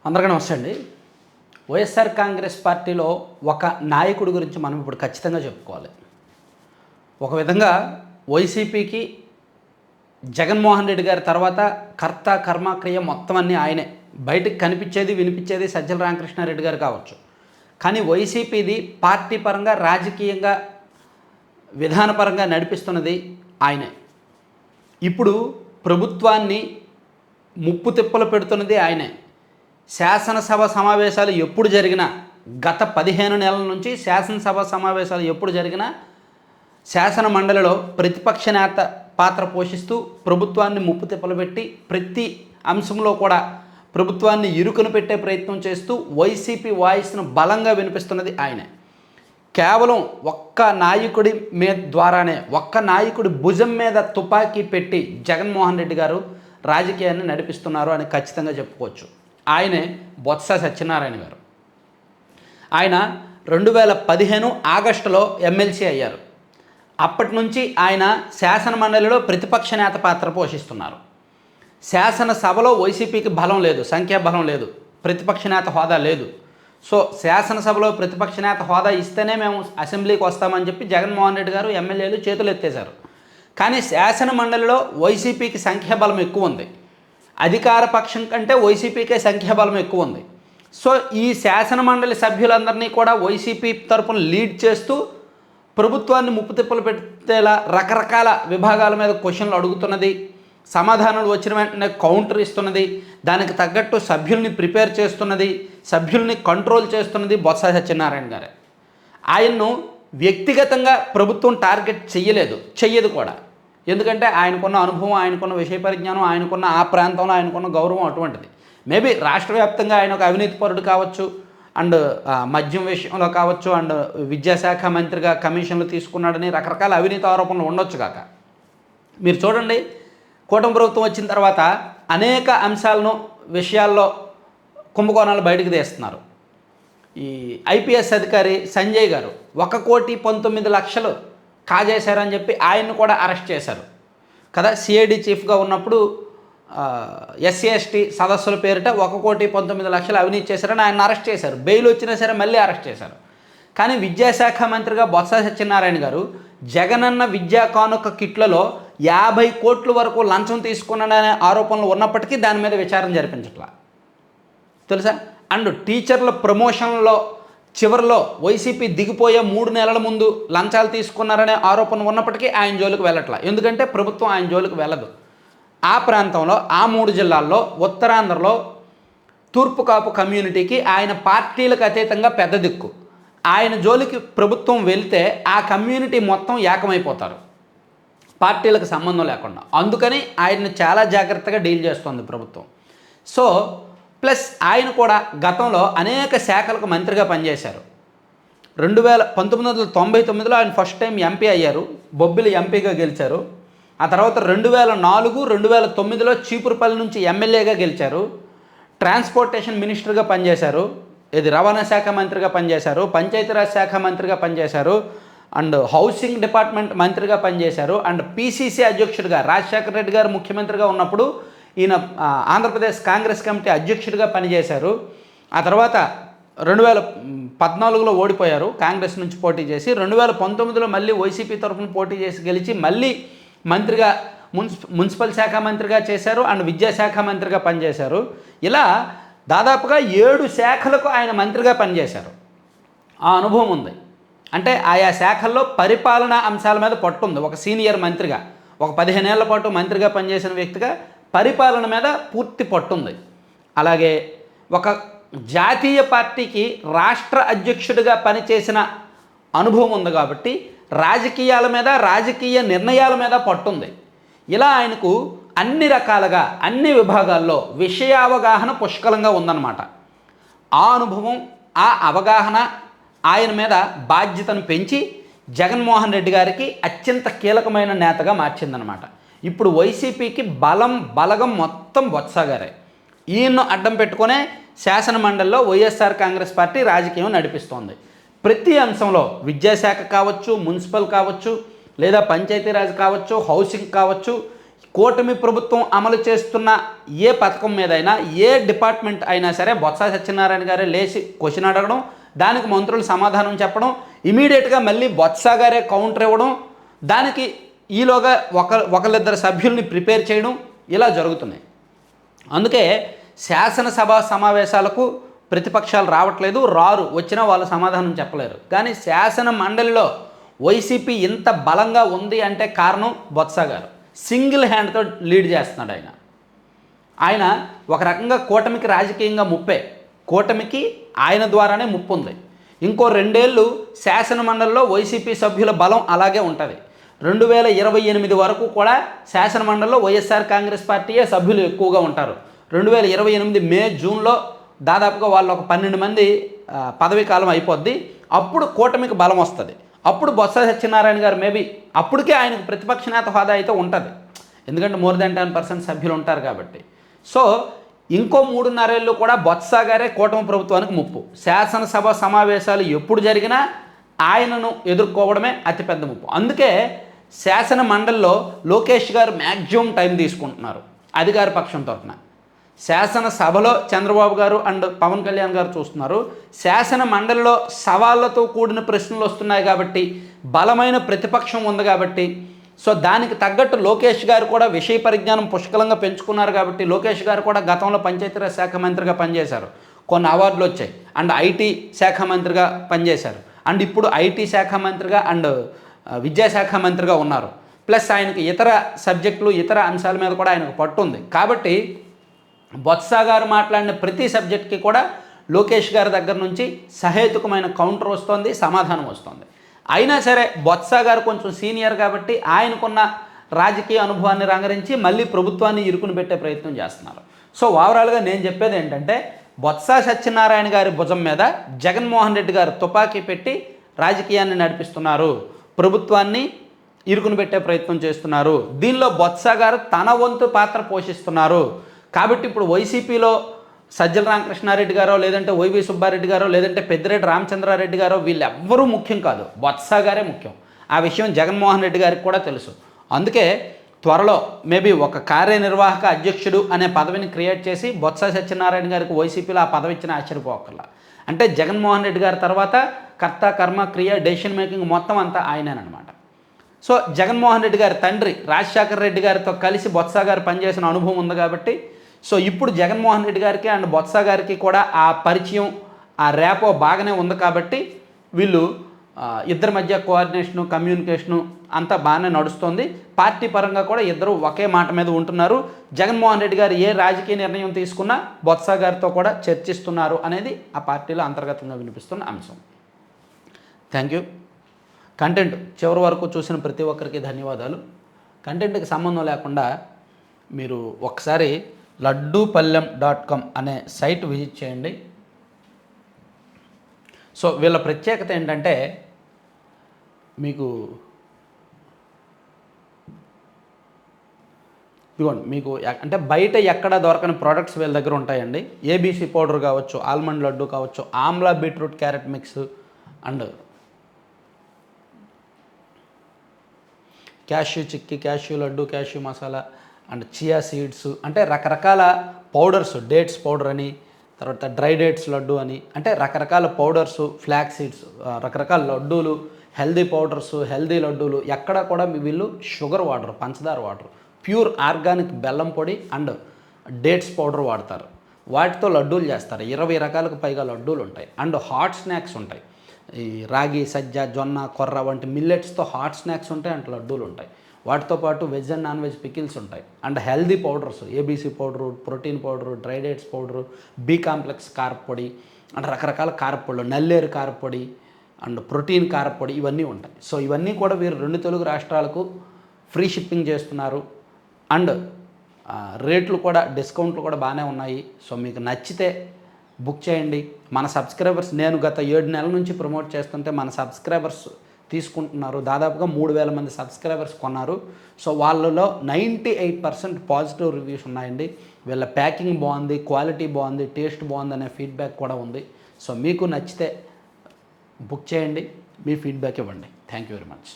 అందరికీ నమస్తే అండి. వైఎస్ఆర్ కాంగ్రెస్ పార్టీలో ఒక నాయకుడి గురించి మనం ఇప్పుడు ఖచ్చితంగా చెప్పుకోవాలి. ఒక విధంగా వైసీపీకి జగన్మోహన్ రెడ్డి గారి తర్వాత కర్త కర్మక్రియ మొత్తం అన్నీ ఆయనే. బయటకు కనిపించేది వినిపించేది సజ్జల రామకృష్ణారెడ్డి గారు కావచ్చు. కానీ వైసీపీది పార్టీ పరంగా రాజకీయంగా విధానపరంగా నడిపిస్తున్నది ఆయనే. ఇప్పుడు ప్రభుత్వాన్ని ముప్పు తిప్పలు పెడుతున్నది ఆయనే. శాసనసభ సమావేశాలు ఎప్పుడు జరిగినా గత 15 నెలల నుంచి శాసనసభ సమావేశాలు ఎప్పుడు జరిగినా శాసన మండలిలో ప్రతిపక్ష నేత పాత్ర పోషిస్తూ ప్రభుత్వాన్ని ముప్పు తిప్పలు పెట్టి ప్రతి అంశంలో కూడా ప్రభుత్వాన్ని ఇరుకును పెట్టే ప్రయత్నం చేస్తూ వైసీపీ వాయిస్ను బలంగా వినిపిస్తున్నది ఆయనే. కేవలం ఒక్క నాయకుడి ద్వారానే ఒక్క నాయకుడి భుజం మీద తుపాకీ పెట్టి జగన్మోహన్ రెడ్డి గారు రాజకీయాన్ని నడిపిస్తున్నారు అని ఖచ్చితంగా చెప్పుకోవచ్చు. ఆయనే బొత్స సత్యనారాయణ గారు. ఆయన 2015 ఆగస్టులో ఎమ్మెల్సీ అయ్యారు. అప్పటి నుంచి ఆయన శాసన మండలిలో ప్రతిపక్ష నేత పాత్ర పోషిస్తున్నారు. శాసనసభలో వైసీపీకి బలం లేదు, సంఖ్యాబలం లేదు, ప్రతిపక్ష నేత హోదా లేదు. సో శాసనసభలో ప్రతిపక్ష నేత హోదా ఇస్తేనే మేము అసెంబ్లీకి వస్తామని చెప్పి జగన్మోహన్ రెడ్డి గారు ఎమ్మెల్యేలు చేతులు ఎత్తేశారు. కానీ శాసన మండలిలో వైసీపీకి సంఖ్యాబలం ఎక్కువ ఉంది. అధికార పక్షం కంటే వైసీపీకే సంఖ్యాబలం ఎక్కువ ఉంది. సో ఈ శాసన మండలి సభ్యులందరినీ కూడా వైసీపీ తరపున లీడ్ చేస్తూ ప్రభుత్వాన్ని ముప్పు తిప్పలు పెట్టేలా రకరకాల విభాగాల మీద క్వశ్చన్లు అడుగుతున్నది, సమాధానాలు వచ్చిన వెంటనే కౌంటర్ ఇస్తున్నది, దానికి తగ్గట్టు సభ్యుల్ని ప్రిపేర్ చేస్తున్నది, సభ్యుల్ని కంట్రోల్ చేస్తున్నది బొత్స సత్యనారాయణ గారే. ఆయన్ను వ్యక్తిగతంగా ప్రభుత్వం టార్గెట్ చెయ్యదు కూడా. ఎందుకంటే ఆయనకున్న అనుభవం, ఆయనకున్న విషయ పరిజ్ఞానం, ఆయనకున్న ఆ ప్రాంతంలో ఆయనకున్న గౌరవం అటువంటిది. మేబీ రాష్ట్ర వ్యాప్తంగా ఆయన ఒక అవినీతి పరుడు కావచ్చు, అండ్ మద్యం విషయంలో కావచ్చు, అండ్ విద్యాశాఖ మంత్రిగా కమిషన్లు తీసుకున్నాడని రకరకాల అవినీతి ఆరోపణలు ఉండొచ్చు కాక. మీరు చూడండి, కూటమి ప్రభుత్వం వచ్చిన తర్వాత అనేక అంశాలను విషయాల్లో కుంభకోణాలు బయటకు తీస్తున్నారు. ఈ ఐపీఎస్ అధికారి సంజయ్ గారు 1,19,00,000 కాజేశారని చెప్పి ఆయన్ని కూడా అరెస్ట్ చేశారు కదా. సిఐడి చీఫ్గా ఉన్నప్పుడు ఎస్సీ ఎస్టీ సదస్సుల పేరిట 1,19,00,000 అవినీతి చేశారని ఆయన అరెస్ట్ చేశారు. బెయిల్ వచ్చినా సరే మళ్ళీ అరెస్ట్ చేశారు. కానీ విద్యాశాఖ మంత్రిగా బొత్స సత్యనారాయణ గారు జగనన్న విద్యా కానుక కిట్లలో 50 కోట్ల వరకు లంచం తీసుకున్నాడనే ఆరోపణలు ఉన్నప్పటికీ దాని మీద విచారణ జరిపించట్లా తెలుసా. అండ్ టీచర్ల ప్రమోషన్లో చివరిలో వైసీపీ దిగిపోయే 3 నెలల ముందు లంచాలు తీసుకున్నారనే ఆరోపణ ఉన్నప్పటికీ ఆయన జోలికి వెళ్ళట్లా. ఎందుకంటే ప్రభుత్వం ఆయన జోలికి వెళ్ళదు. ఆ ప్రాంతంలో ఆ 3 జిల్లాల్లో ఉత్తరాంధ్రలో తూర్పు కాపు కమ్యూనిటీకి ఆయన పార్టీలకు అతీతంగా పెద్ద దిక్కు. ఆయన జోలికి ప్రభుత్వం వెళ్తే ఆ కమ్యూనిటీ మొత్తం ఏకమైపోతారు, పార్టీలకు సంబంధం లేకుండా. అందుకని ఆయన్ని చాలా జాగ్రత్తగా డీల్ చేస్తుంది ప్రభుత్వం. సో ప్లస్ ఆయన కూడా గతంలో అనేక శాఖలకు మంత్రిగా పనిచేశారు. 1999లో ఆయన ఫస్ట్ టైం ఎంపీ అయ్యారు, బొబ్బిలి ఎంపీగా గెలిచారు. ఆ తర్వాత 2004, 2009లో చీపురుపల్లి నుంచి ఎమ్మెల్యేగా గెలిచారు. ట్రాన్స్పోర్టేషన్ మినిస్టర్గా పనిచేశారు, రవాణా శాఖ మంత్రిగా పనిచేశారు, పంచాయతీరాజ్ శాఖ మంత్రిగా పనిచేశారు, అండ్ హౌసింగ్ డిపార్ట్మెంట్ మంత్రిగా పనిచేశారు, అండ్ పీసీసీ అధ్యక్షుడిగా రాజశేఖర రెడ్డి గారు ముఖ్యమంత్రిగా ఉన్నప్పుడు ఈయన ఆంధ్రప్రదేశ్ కాంగ్రెస్ కమిటీ అధ్యక్షుడిగా పనిచేశారు. ఆ తర్వాత 2014లో ఓడిపోయారు, కాంగ్రెస్ నుంచి పోటీ చేసి. 2019లో మళ్ళీ వైసీపీ తరఫున పోటీ చేసి గెలిచి మళ్ళీ మంత్రిగా మున్సిపల్ శాఖ మంత్రిగా చేశారు, అండ్ విద్యాశాఖ మంత్రిగా పనిచేశారు. ఇలా దాదాపుగా 7 శాఖలకు ఆయన మంత్రిగా పనిచేశారు. ఆ అనుభవం ఉంది. అంటే ఆయా శాఖల్లో పరిపాలనా అంశాల మీద పట్టుంది. ఒక సీనియర్ మంత్రిగా, ఒక 15 ఏళ్ల పాటు మంత్రిగా పనిచేసిన వ్యక్తిగా పరిపాలన మీద పూర్తి పట్టుంది. అలాగే ఒక జాతీయ పార్టీకి రాష్ట్ర అధ్యక్షుడిగా పనిచేసిన అనుభవం ఉంది కాబట్టి రాజకీయాల మీద, రాజకీయ నిర్ణయాల మీద పట్టుంది. ఇలా ఆయనకు అన్ని రకాలుగా అన్ని విభాగాల్లో విషయావగాహన పుష్కలంగా ఉందన్నమాట. ఆ అనుభవం, ఆ అవగాహన ఆయన మీద బాధ్యతను పెంచి జగన్మోహన్ రెడ్డి గారికి అత్యంత కీలకమైన నేతగా మార్చిందనమాట. ఇప్పుడు వైసీపీకి బలగం మొత్తం బొత్స గారే. ఈయన్ను అడ్డం పెట్టుకునే శాసన మండలిలో వైఎస్ఆర్ కాంగ్రెస్ పార్టీ రాజకీయం నడిపిస్తోంది. ప్రతి అంశంలో విద్యాశాఖ కావచ్చు, మున్సిపల్ కావచ్చు, లేదా పంచాయతీరాజ్ కావచ్చు, హౌసింగ్ కావచ్చు, కూటమి ప్రభుత్వం అమలు చేస్తున్న ఏ పథకం మీదైనా ఏ డిపార్ట్మెంట్ అయినా సరే బొత్స సత్యనారాయణ గారే లేచి క్వశ్చన్ అడగడం, దానికి మంత్రులు సమాధానం చెప్పడం, ఇమీడియట్గా మళ్ళీ బొత్స గారే కౌంటర్ ఇవ్వడం, దానికి ఈలోగా ఒకళ్ళిద్దరు సభ్యుల్ని ప్రిపేర్ చేయడం, ఇలా జరుగుతున్నాయి. అందుకే శాసనసభ సమావేశాలకు ప్రతిపక్షాలు రావట్లేదు, వచ్చినా వాళ్ళు సమాధానం చెప్పలేరు. కానీ శాసన మండలిలో వైసీపీ ఇంత బలంగా ఉంది అంటే కారణం బొత్స గారు. సింగిల్ హ్యాండ్తో లీడ్ చేస్తున్నాడు ఆయన ఒక రకంగా కూటమికి రాజకీయంగా ముప్పే, కూటమికి ఆయన ద్వారానే ముప్పు ఉంది. ఇంకో 2 ఏళ్ళు శాసన మండలిలో వైసీపీ సభ్యుల బలం అలాగే ఉంటుంది. 2028 వరకు కూడా శాసన మండలిలో వైఎస్ఆర్ కాంగ్రెస్ పార్టీయే సభ్యులు ఎక్కువగా ఉంటారు. 2028 మే జూన్లో దాదాపుగా వాళ్ళు ఒక 12 మంది పదవీ కాలం అయిపోద్ది. అప్పుడు కూటమికి బలం వస్తుంది. అప్పుడు బొత్స సత్యనారాయణ గారు మేబీ అప్పటికే ఆయనకు ప్రతిపక్ష నేత హోదా అయితే ఉంటుంది, ఎందుకంటే మోర్ దెన్ 10% సభ్యులు ఉంటారు కాబట్టి. సో ఇంకో 3.5 ఏళ్ళు కూడా బొత్స గారే కూటమి ప్రభుత్వానికి ముప్పు. శాసనసభ సమావేశాలు ఎప్పుడు జరిగినా ఆయనను ఎదుర్కోవడమే అతిపెద్ద ముప్పు. అందుకే శాసన మండలిలో లోకేష్ గారు మ్యాక్సిమం టైం తీసుకుంటున్నారు అధికార పక్షం తరఫున. శాసనసభలో చంద్రబాబు గారు అండ్ పవన్ కళ్యాణ్ గారు చూస్తున్నారు. శాసన మండలిలో సవాళ్లతో కూడిన ప్రశ్నలు వస్తున్నాయి కాబట్టి, బలమైన ప్రతిపక్షం ఉంది కాబట్టి, సో దానికి తగ్గట్టు లోకేష్ గారు కూడా విషయ పరిజ్ఞానం పుష్కలంగా పెంచుకున్నారు కాబట్టి, లోకేష్ గారు కూడా గతంలో పంచాయతీరాజ్ శాఖ మంత్రిగా పనిచేశారు, కొన్ని అవార్డులు వచ్చాయి. అండ్ ఐటీ శాఖ మంత్రిగా పనిచేశారు, అండ్ ఇప్పుడు ఐటీ శాఖ మంత్రిగా అండ్ విద్యాశాఖ మంత్రిగా ఉన్నారు. ప్లస్ ఆయనకి ఇతర సబ్జెక్టులు ఇతర అంశాల మీద కూడా ఆయనకు పట్టు ఉంది. కాబట్టి బొత్స గారు మాట్లాడిన ప్రతి సబ్జెక్ట్కి కూడా లోకేష్ గారి దగ్గర నుంచి సహేతుకమైన కౌంటర్ వస్తుంది, సమాధానం వస్తుంది. అయినా సరే బొత్స గారు కొంచెం సీనియర్ కాబట్టి ఆయనకున్న రాజకీయ అనుభవాన్ని రంగరించి మళ్ళీ ప్రభుత్వాన్ని ఇరుకుని పెట్టే ప్రయత్నం చేస్తున్నారు. సో ఓవరాల్గా నేను చెప్పేది ఏంటంటే, బొత్స సత్యనారాయణ గారి భుజం మీద జగన్మోహన్ రెడ్డి గారు తుపాకీ పెట్టి రాజకీయాన్ని నడిపిస్తున్నారు, ప్రభుత్వాన్ని ఇరుకుని పెట్టే ప్రయత్నం చేస్తున్నారు. దీనిలో బొత్స గారు తన వంతు పాత్ర పోషిస్తున్నారు. కాబట్టి ఇప్పుడు వైసీపీలో సజ్జల రామకృష్ణారెడ్డి గారో, లేదంటే వైవి సుబ్బారెడ్డి గారో, లేదంటే పెద్దిరెడ్డి రామచంద్రారెడ్డి గారో, వీళ్ళెవ్వరూ ముఖ్యం కాదు, బొత్స గారే ముఖ్యం. ఆ విషయం జగన్మోహన్ రెడ్డి గారికి కూడా తెలుసు. అందుకే త్వరలో మేబీ ఒక కార్యనిర్వాహక అధ్యక్షుడు అనే పదవిని క్రియేట్ చేసి బొత్స సత్యనారాయణ గారికి వైసీపీలో ఆ పదవి ఇచ్చిన ఆశ్చర్యపోకర్లా. అంటే జగన్మోహన్ రెడ్డి గారి తర్వాత కర్త కర్మ క్రియ డెసిషన్ మేకింగ్ మొత్తం అంతా ఆయనేనమాట. సో జగన్మోహన్ రెడ్డి గారి తండ్రి రాజశేఖర రెడ్డి గారితో కలిసి బొత్స గారు పనిచేసిన అనుభవం ఉంది కాబట్టి, సో ఇప్పుడు జగన్మోహన్ రెడ్డి గారికి అండ్ బొత్స గారికి కూడా ఆ పరిచయం, ఆ రేపో బాగానే ఉంది కాబట్టి వీళ్ళు ఇద్దరి మధ్య కోఆర్డినేషను, కమ్యూనికేషను అంతా బాగానే నడుస్తుంది. పార్టీ పరంగా కూడా ఇద్దరు ఒకే మాట మీద ఉంటున్నారు. జగన్మోహన్ రెడ్డి గారు ఏ రాజకీయ నిర్ణయం తీసుకున్నా బొత్స గారితో కూడా చర్చిస్తున్నారు అనేది ఆ పార్టీలో అంతర్గతంగా వినిపిస్తున్న అంశం. Thank you. కంటెంట్ చివరి వరకు చూసిన ప్రతి ఒక్కరికి ధన్యవాదాలు. కంటెంట్కి సంబంధం లేకుండా మీరు ఒకసారి laddupallem.com అనే సైట్ విజిట్ చేయండి. సో వీళ్ళ ప్రత్యేకత ఏంటంటే, మీకు అంటే బయట ఎక్కడ దొరకని ప్రోడక్ట్స్ వీళ్ళ దగ్గర ఉంటాయండి. ఏబీసీ పౌడర్ కావచ్చు, ఆల్మండ్ లడ్డు కావచ్చు, Amla beetroot carrot mix and cashew chikki, cashew laddu, cashew masala and chia seeds, అంటే రకరకాల పౌడర్స్, డేట్స్ పౌడర్ అని, తర్వాత డ్రై డేట్స్ లడ్డు అని, అంటే రకరకాల పౌడర్స్, ఫ్లాక్స్ సీడ్స్, రకరకాల లడ్డూలు, హెల్దీ పౌడర్స్, హెల్దీ లడ్డూలు, ఎక్కడ కూడా వీళ్ళు షుగర్ వాడరు, పంచదార వాడరు, ప్యూర్ ఆర్గానిక్ బెల్లం పొడి అండ్ డేట్స్ పౌడర్ వాడతారు. వాటితో లడ్డూలు చేస్తారు. 20 రకాలకు పైగా లడ్డూలు ఉంటాయి. అండ్ హాట్ స్నాక్స్ ఉంటాయి. ఈ రాగి, సజ్జ, జొన్న, కొర్ర వంటి మిల్లెట్స్తో హాట్ స్నాక్స్ ఉంటాయి అండ్ లడ్డూలు ఉంటాయి. వాటితో పాటు veg and non veg pickles ఉంటాయి. And healthy powders, ABC powder, protein powder, dry dates powder, B complex కారపొడి అండ్ రకరకాల కారపొడులు, నల్లేరు కారపొడి అండ్ ప్రోటీన్ కారపొడి, ఇవన్నీ ఉంటాయి. సో ఇవన్నీ కూడా వీరు 2 తెలుగు రాష్ట్రాలకు ఫ్రీ షిప్పింగ్ చేస్తున్నారు. అండ్ రేట్లు కూడా, డిస్కౌంట్లు కూడా బాగానే ఉన్నాయి. సో మీకు నచ్చితే బుక్ చేయండి. మన సబ్స్క్రైబర్స్, నేను గత 7 నెలల నుంచి ప్రమోట్ చేస్తుంటే మన సబ్స్క్రైబర్స్ తీసుకుంటున్నారు. దాదాపుగా 3000 మంది సబ్స్క్రైబర్స్ కొన్నారు. సో వాళ్ళలో 98% పాజిటివ్ రివ్యూస్ ఉన్నాయండి. వీళ్ళ ప్యాకింగ్ బాగుంది, క్వాలిటీ బాగుంది, టేస్ట్ బాగుంది అనే ఫీడ్బ్యాక్ కూడా ఉంది. సో మీకు నచ్చితే బుక్ చేయండి, మీ ఫీడ్బ్యాక్ ఇవ్వండి. Thank you very much.